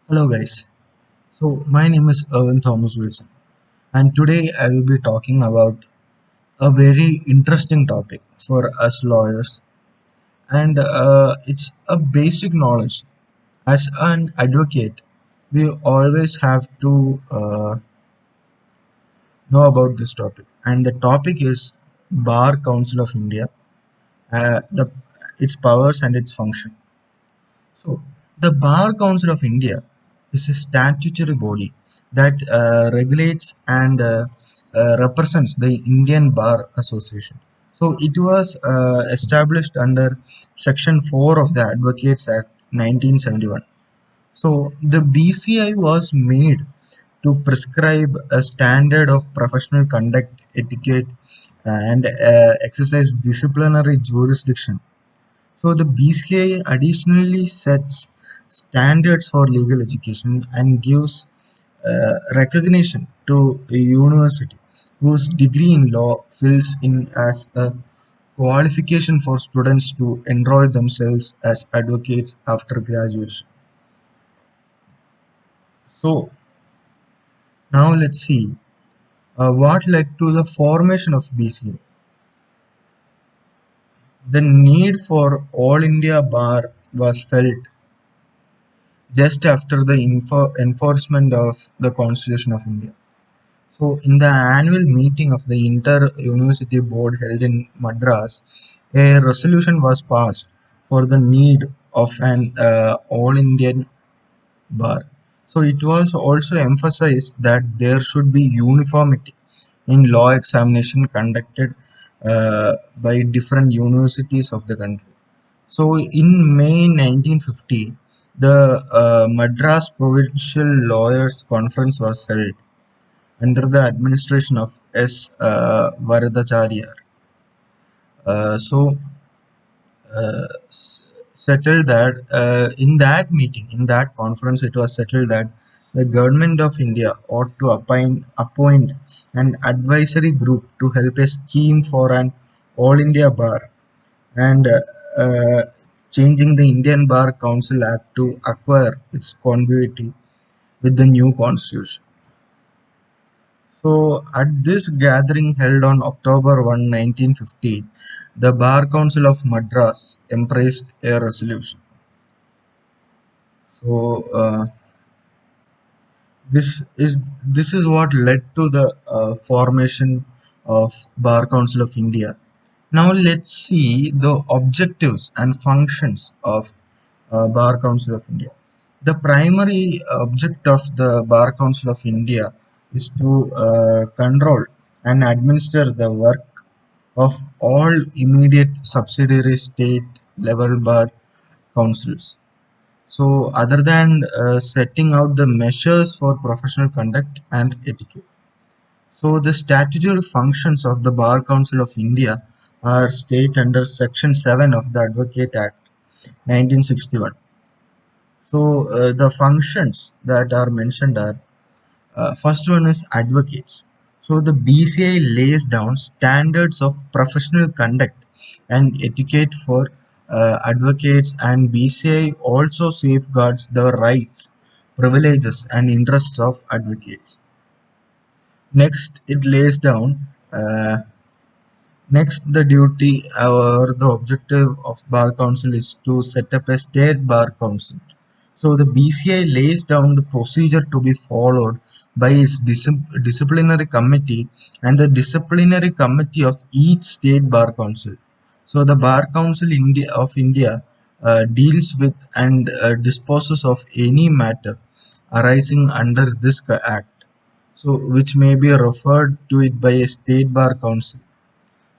Hello guys. So my name is Erwin Thomas Wilson and today I will be talking about a very interesting topic for us lawyers and it's a basic knowledge. As an advocate, we always have to know about this topic and the topic is Bar Council of India, the its powers and its function. So, the Bar Council of India is a statutory body that regulates and represents the Indian Bar Association. So, it was established under Section 4 of the Advocates Act 1971. So, the BCI was made to prescribe a standard of professional conduct, etiquette, and exercise disciplinary jurisdiction. So the BCI additionally sets standards for legal education and gives recognition to a university whose degree in law fills in as a qualification for students to enroll themselves as advocates after graduation. So now let's see what led to the formation of BCI. The need for All India Bar was felt just after the enforcement of the Constitution of India. So, in the annual meeting of the Inter University Board held in Madras, a resolution was passed for the need of an all Indian bar. So, it was also emphasized that there should be uniformity in law examination conducted by different universities of the country. So in May 1950, the Madras Provincial Lawyers Conference was held under the administration of S. Varadacharya. So settled that in that meeting, in that conference, it was settled that the government of India ought to appoint an advisory group to help a scheme for an all India bar and uh, changing the Indian Bar Council Act to acquire its congruity with the new constitution. So, at this gathering held on October 1, 1950, the Bar Council of Madras embraced a resolution. So, this is this is what led to the formation of Bar Council of India. Now let's see the objectives and functions of Bar Council of India. The primary object of the Bar Council of India is to control and administer the work of all immediate subsidiary state level bar councils. So, other than setting out the measures for professional conduct and etiquette. So, the statutory functions of the Bar Council of India are stated under Section 7 of the Advocate Act 1961. So, the functions that are mentioned are first one is advocates. So, the BCI lays down standards of professional conduct and etiquette for advocates, and BCI also safeguards the rights, privileges, and interests of advocates. Next, it lays down. Next, the duty or the objective of Bar Council is to set up a state bar council. So the BCI lays down the procedure to be followed by its disciplinary committee and the disciplinary committee of each state bar council. So the Bar Council of India deals with and disposes of any matter arising under this act. So which may be referred to it by a state bar council.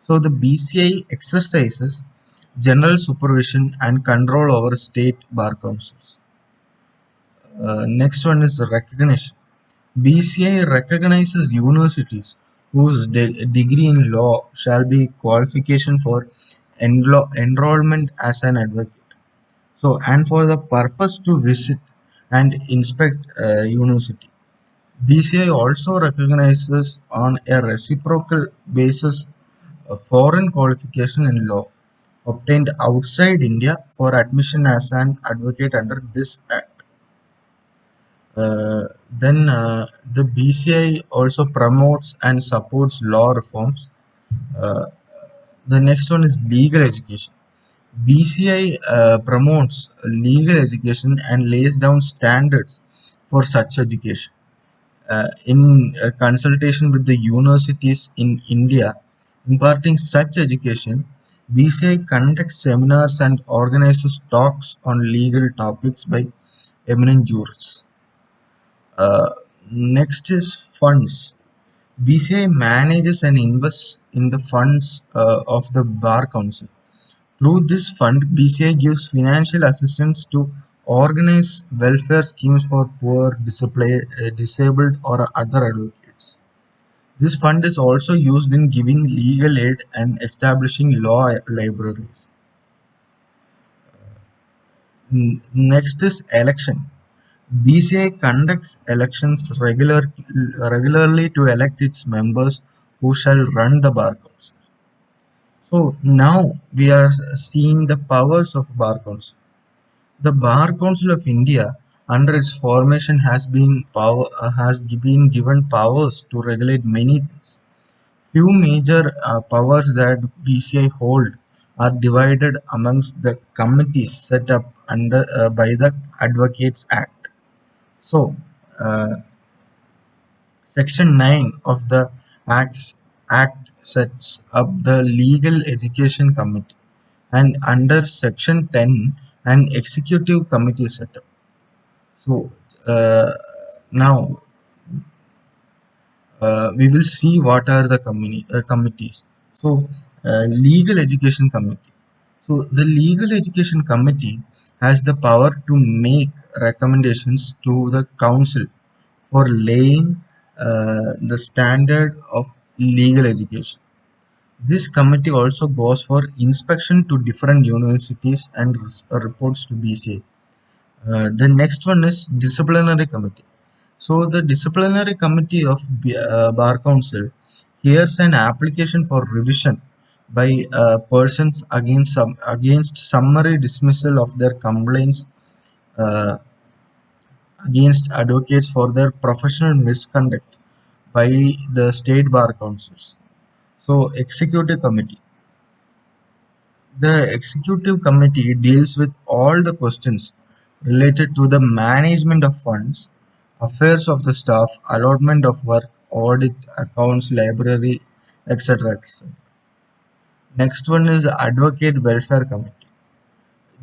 So the BCI exercises general supervision and control over state bar councils. Next one is recognition. BCI recognizes universities whose degree in law shall be qualification for enrollment as an advocate. So, and for the purpose to visit and inspect a university. BCI also recognizes on a reciprocal basis a foreign qualification in law obtained outside India for admission as an advocate under this Act. Then the BCI also promotes and supports law reforms. Uh, the next one is legal education. BCI promotes legal education and lays down standards for such education. In consultation with the universities in India imparting such education, BCI conducts seminars and organizes talks on legal topics by eminent jurists. Uh, Next is funds. BCI manages and invests in the funds of the Bar Council. Through this fund, BCI gives financial assistance to organize welfare schemes for poor, disabled, or other advocates. This fund is also used in giving legal aid and establishing law libraries. Next is election. BCI conducts elections regularly to elect its members who shall run the Bar Council. So now we are seeing the powers of Bar Council. The Bar Council of India, under its formation, has been given powers to regulate many things. Few major powers that BCI hold are divided amongst the committees set up by the Advocates Act. So, uh, Section 9 of the Act sets up the Legal Education Committee, and under Section 10, an Executive Committee is set up. So, now we will see what are the committees. So, Legal Education Committee. So, the Legal Education Committee has the power to make recommendations to the Council for laying the standard of legal education. This committee also goes for inspection to different universities and reports to BCA. The next one is disciplinary committee. So the disciplinary committee of Bar Council hears an application for revision by persons against summary dismissal of their complaints uh, against advocates for their professional misconduct by the state bar councils. So executive committee. The executive committee deals with all the questions related to the management of funds, affairs of the staff, allotment of work, audit, accounts, library, etc. etc. Next one is the Advocate Welfare Committee.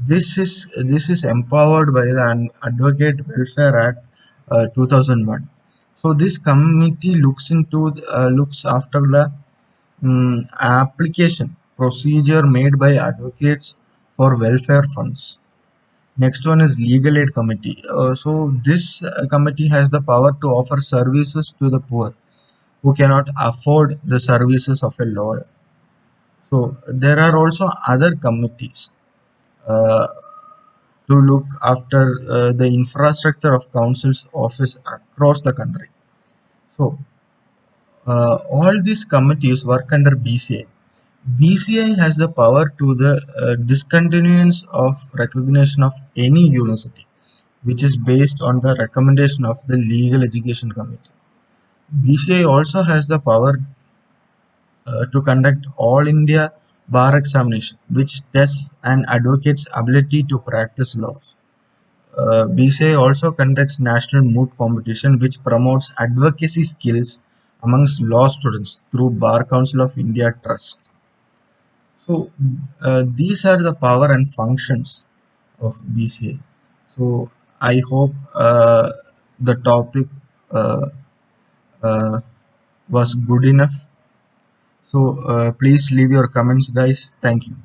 This is empowered by the Advocate Welfare Act 2001. So this committee looks after the application procedure made by advocates for welfare funds. Next one is Legal Aid Committee. So this committee has the power to offer services to the poor who cannot afford the services of a lawyer. So there are also other committees uh, to look after the infrastructure of council's office across the country. So all these committees work under BCI. BCI has the power to the discontinuance of recognition of any university, which is based on the recommendation of the Legal Education Committee. BCI also has the power to conduct All India Bar Examination, which tests an advocate's ability to practice laws. BCI also conducts National Moot Competition, which promotes advocacy skills amongst law students through Bar Council of India Trust. So these are the power and functions of BCA. So I hope the topic uh, uh, was good enough. So please leave your comments, guys. Thank you.